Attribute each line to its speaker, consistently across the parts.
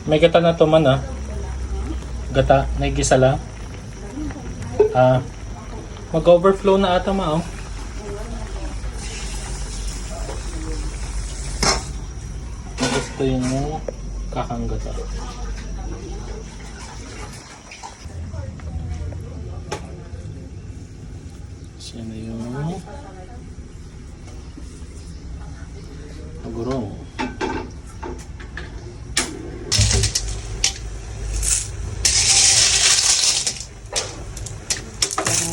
Speaker 1: May gata na to man Gata, may gisa lang. Mag-overflow na ata ma Gusto yung kakang gata. Siya na yung agurong.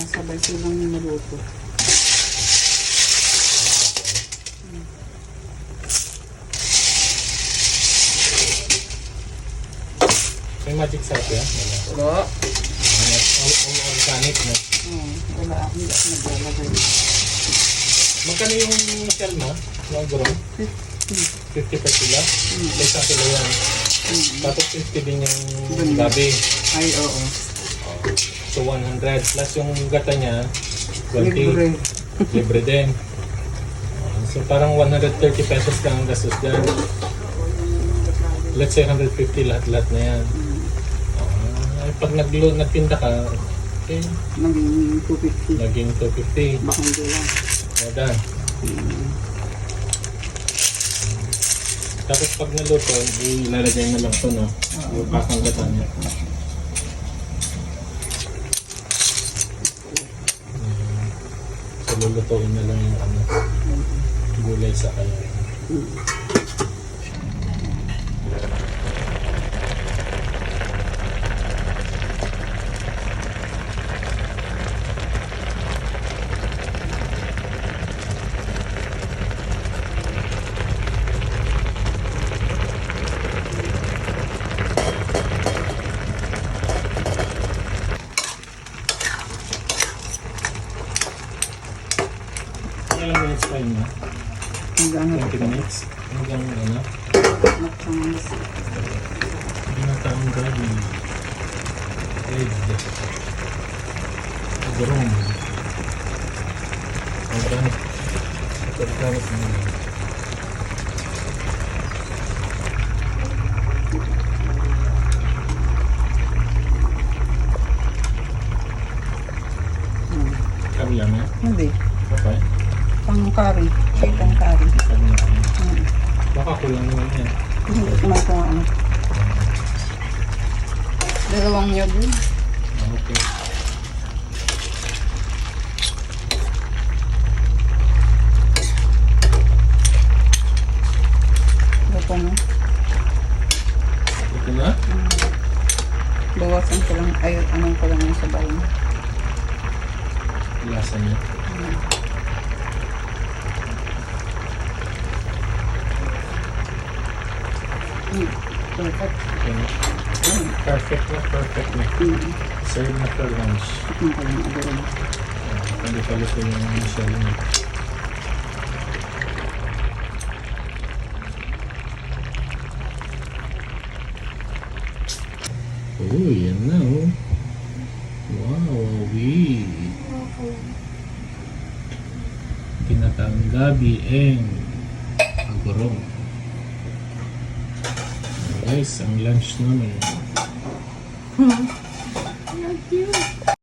Speaker 2: Sabay silang niluto.
Speaker 1: May magic sarap yan?
Speaker 2: Wala.
Speaker 1: Organic na.
Speaker 2: Wala ako. Hindi ako naglalagay.
Speaker 1: Magkano yung shell mo? Yung agurong? 50 per kilo? Isang kilo yan. Tapos 50 din yung gabi.
Speaker 2: Ay, oo.
Speaker 1: So 100 plus yung gata niya 20.
Speaker 2: Libre.
Speaker 1: Libre din. So parang 130 pesos lang ang gastos dyan. Let's say 150 lahat-lahat na yan. Ay, pag nagtinda ka, okay,
Speaker 2: Naging 250.
Speaker 1: naging 250.
Speaker 2: Baka hindi lang.
Speaker 1: Moda. Tapos pag naluto, ilalagay na lang ito, no? Yung pakang gata niya. So lulutuin na lang yung gulay sa kaya. Ilang minutes pa yun, no?
Speaker 2: Hanggang
Speaker 1: 20 minutes? Hanggang ano?
Speaker 2: nagtangas.
Speaker 1: Binataang gabi. Egg. Agurong. Organic. Organic na yun. Kabila na?
Speaker 2: Hindi.
Speaker 1: Okay.
Speaker 2: Pang curry. Chicken curry.
Speaker 1: Kabila na. Baka kulang naman yan.
Speaker 2: Hindi ko man kung ano. Dalawang nyog yun.
Speaker 1: Okay.
Speaker 2: Luto mo.
Speaker 1: Ito na?
Speaker 2: Bawasan ko lang. Ay, anong ko lang yung sabaw mo.
Speaker 1: Lasa niya.
Speaker 2: Perfect.
Speaker 1: Okay na. Perfect na. Serve na for lunch.
Speaker 2: Ang ko lang agad.
Speaker 1: Pali-palit yung shell niya. Oh, yan na oh. Wow, tinatang gabi ang gurong. Guys, ang lunch namin.